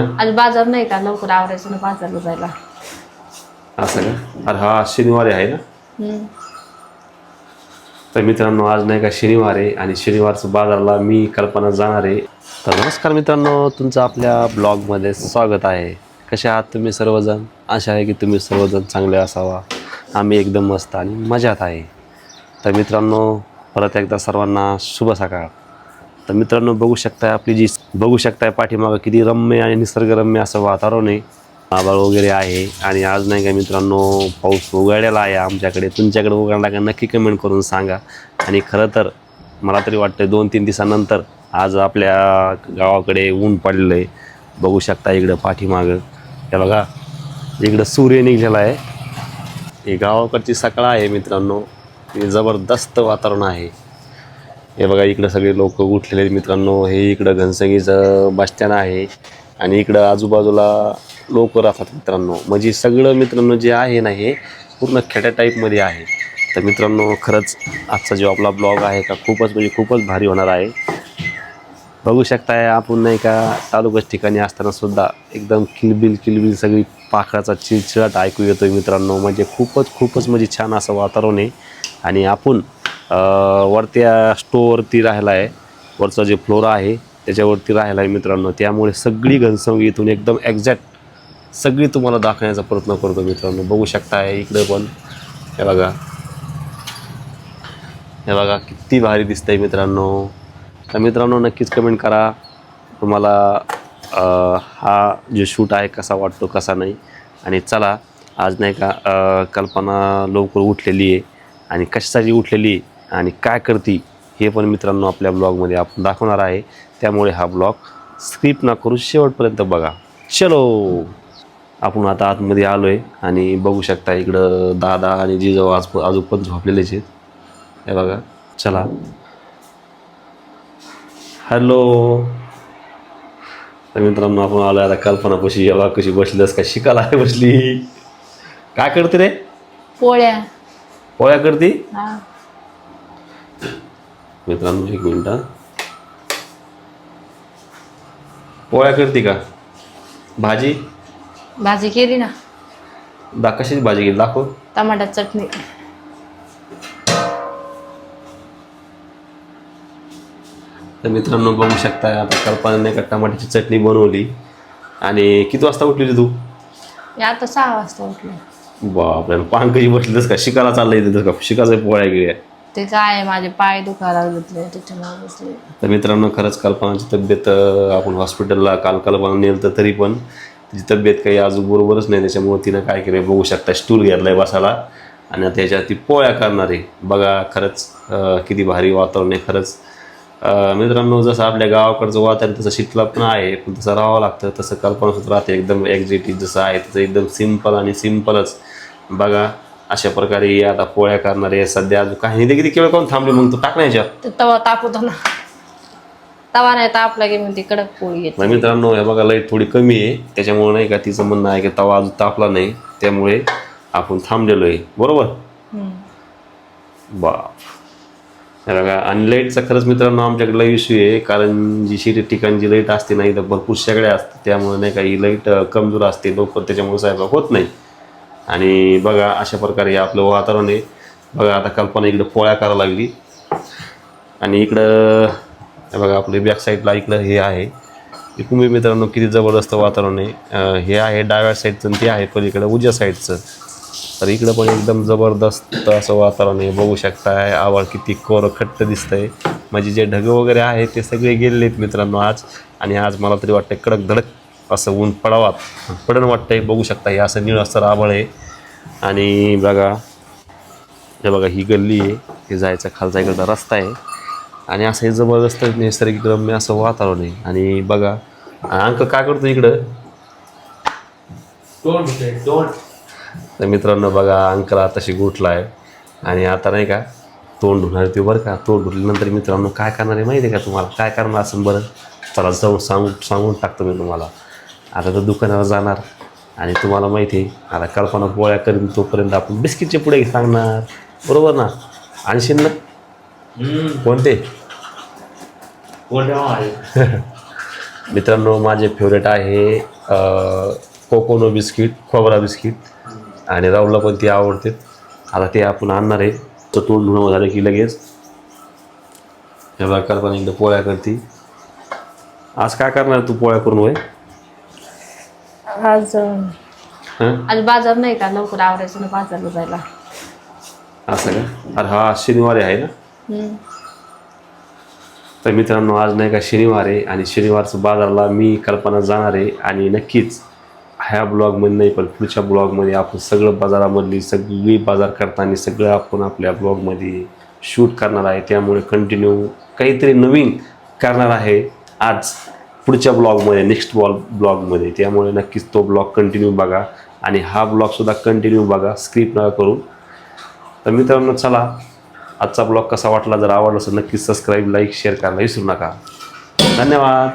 आज बाजार नाही का, लवकर आवरायचं ना बाजारला जायला. असं का? अरे हा शनिवारी आहे ना. हम्म. तर मित्रांनो आज नाही का शनिवार आहे आणि शनिवारचं बाजारला मी कल्पना जाणार आहे. तर नमस्कार मित्रांनो, तुमचं आपल्या ब्लॉगमध्ये स्वागत आहे. कसे आहात तुम्ही सर्वजण? आशा आहे की तुम्ही सर्वजण चांगले असावा. आम्ही एकदम मस्त आणि मजात आहे. तर मित्रांनो परत एकदा सर्वांना शुभ सकाळ. तर मित्रांनो बघू शकताय पाठीमागं किती रम्य आणि निसर्गरम्य असं वातावरण आहे. आभाळ वगैरे आहे आणि आज नाही का मित्रांनो पाऊस उघडलेला आहे आमच्याकडे. तुमच्याकडे उघडला का नक्की कमेंट करून सांगा. आणि खरं तर मला तरी वाटतं 2-3 दिवसानंतर आज आपल्या गावाकडे ऊन पडलेलं आहे. बघू शकता इकडं पाठीमागं हे बघा, इकडं सूर्य निघलेला आहे. ही गावाकडची सकाळ आहे मित्रांनो. हे जबरदस्त वातावरण आहे. हे बघा इकडं सगळे लोक उठलेले आहेत मित्रांनो. हे इकडं घनसंगीचं बस स्टँड आहे आणि इकडं आजूबाजूला लोक राहतात मित्रांनो. म्हणजे सगळं मित्रांनो जे आहे ना हे पूर्ण खेड्या टाईपमध्ये आहे. तर मित्रांनो खरंच आजचा जो आपला ब्लॉग आहे का खूपच भारी होणार आहे. बघू शकताय आपण नाही का तालुक्याच्या ठिकाणी असताना सुद्धा एकदम किलबिल सगळी पाखराचा चिलचिलाट ऐकू येतोय मित्रांनो. म्हणजे खूपच म्हणजे छान असं वातावरण आहे. आणि आपण वरत्या स्टोअरवरती राहिला आहे. वरचा जे फ्लोर आहे त्याच्यावरती राहिला आहे मित्रांनो. त्यामुळे सगळी घनसंगी इथून एकदम एक्झॅक्ट सगळी तुम्हाला दाखवण्याचा प्रयत्न करतो मित्रांनो. बघू शकताय इकडे पण हे बघा किती भारी दिसतंय मित्रांनो. तर मित्रांनो नक्कीच कमेंट करा तुम्हाला हा जो शूट आहे कसा वाटतो कसा नाही. आणि चला आज नाही का कल्पना लवकर उठलेली आहे आणि कशासाठी उठलेली आहे आणि काय करते हे पण मित्रांनो आपल्या ब्लॉगमध्ये आपण दाखवणार आहे. त्यामुळे हा ब्लॉग स्किप न करू शेवटपर्यंत बघा. चलो आपण आता आतमध्ये आलो आहे आणि बघू शकता इकडं दादा आणि जिजाऊ आजू पण झोपलेलेच आहेत. हे बघा चला. हॅलो. तर मित्रांनो आपण आलो आता कल्पनापाशी. एवढा कशी बसलीस का शिकायला आहे बसली. काय करते रे? पोळ्या करते हा. मित्रांनो 1 मिनिट. पोळ्या करते का? भाजी केली ना. कशाची भाजी केली दाखव. टमाटा चटणी. तर मित्रांनो बघू शकताय आता कल्पनाने का टमाट्याची चटणी बनवली. आणि किती वाजता उठली रे तू? आता 6 वाजता उठले. बापरे पांकजी बसलीस का? शिकायला चाललंय तिथं का? शिकायचं पोळ्या गिळ्या? ते काय माझे पाय दुखायला लागले त्याच्यामुळे बसले. तर मित्रांनो खरंच कल्पनाची तब्येत आपण हॉस्पिटलला काल कल्पना नेलं तर तरी पण तिची तब्येत काही अजून बरोबरच नाही. त्याच्यामुळे तिनं काय केलं बघू शकता स्टूल घेतलाय बसायला आणि आता त्याच्यात ती पोळ्या करणार आहे. बघा खरंच किती भारी वातावरण आहे खरंच. मित्रांनो जसं आपल्या गावाकडचं वातावरण तसं शीतलपणा आहे पण तसं राहावं लागतं. तसं कल्पनासुद्धा राहते एकदम एक्झॅक्टली जसं आहे तसं एकदम सिम्पलच. बघा अशा प्रकारे आता पोळ्या करणार आहे. सध्या अजून काही नाही किती केवळ कोण थांबले मग तू टाकण्याच्या तवा तापवतो ना. तवा नाही तापला की मग ती कडक पोळी येते. मित्रांनो हे बघा लाईट थोडी कमी आहे त्याच्यामुळे नाही का तिचं म्हणणं आहे की तवा अजून तापला नाही त्यामुळे आपण थांबलेलो आहे. बरोबर. बाप हे बघा. आणि लाईटचा खरंच मित्रांनो आमच्याकडे लई इश्यू आहे. कारण जी शिटी ठिकाणी जी लाईट असते नाही तर भरपूर शेगड्या असतात त्यामुळे नाही का ही लाईट कमजोर असते लवकर त्याच्यामुळे स्वयंपाक होत नाही. आणि बघा अशा प्रकारे आपलं वातावरण आहे. बघा आता कल्पना इकडं पोळ्या करायला लागली आणि इकडं हे बघा आपल्या बॅक साईडला इकडं हे आहे. तुम्ही मित्रांनो किती जबरदस्त वातावरण आहे. हे आहे डाव्या साईडचं ते आहे पलीकडं उजव्या साईडचं. तर इकडं पण एकदम जबरदस्त असं वातावरण आहे. बघू शकताय आभाळ किती कोरखट्ट दिसतंय. म्हणजे जे ढग वगैरे आहे ते सगळे गेलेले आहेत मित्रांनो आज. आणि आज मला तरी वाटतं कडक धडक असं ऊन पडण वाटतंय. बघू शकता हे असं निळ असं आभाळ आहे. आणि बघा हे बघा ही गल्ली आहे. हे जायचं खालचा इकडचा रस्ता आहे आणि असं हे जबरदस्त नैसर्गिक रम्य असं वातावरण आहे. आणि बघा अंक काय करतो इकडं तर मित्रांनो बघा अंकला तशी गुटला आहे आणि आता नाही का तोंड धुणार ते बरं का. तोंड धुतल्यानंतर मित्रांनो काय करणार आहे माहिती आहे का तुम्हाला? काय करणार असं बरं चला जाऊन सांगून टाकतो मी तुम्हाला. आता तर दुकानावर जाणार आणि तुम्हाला माहिती आहे आता कल्पना पोळ्या करीन तोपर्यंत आपण बिस्किटचे पुढे सांगणार. बरोबर ना? आणशील ना? कोणते मित्रांनो माझे फेवरेट आहे कोकोनो बिस्किट, खोबरा बिस्किट, आणि राहुलला पण ती आवडते. आता ते आपण आणणार आहे. तर तोंड धुणं झालं की लगेच हे बघा कल्पना एकदा पोळ्या करते. आज काय करणार तू पोळ्या करून होय? आज हां आज बाजार नाही का, लवकर आवरायचं ना बाजारला जायला. असं का? अरे हा शनिवारी आहे ना. हम्म. तर मित्रांनो आज नाही का शनिवार आहे, आणि शनिवारचं बाजारला मी कल्पना जाणार आहे. आणि नक्कीच ह्या ब्लॉगमध्ये नाही पण पुढच्या ब्लॉगमध्ये आपण सगळं बाजारामधली सगळी बाजार करताना सगळं आपण आपल्या ब्लॉगमध्ये शूट करणार आहे. त्यामुळे कंटिन्यू काहीतरी नवीन करणार आहे आज पुढच्या ब्लॉगमध्ये, नेक्स्ट ब्लॉगमध्ये. त्यामुळे नक्कीच तो ब्लॉग कंटिन्यू बघा, आणि हा ब्लॉगसुद्धा कंटिन्यू बघा, स्किप नका करू. तर मित्रांनो चला, आजचा ब्लॉग कसा वाटला, जर आवडला असेल नक्कीच सबस्क्राईब, लाईक, शेअर करायला विसरू नका. धन्यवाद.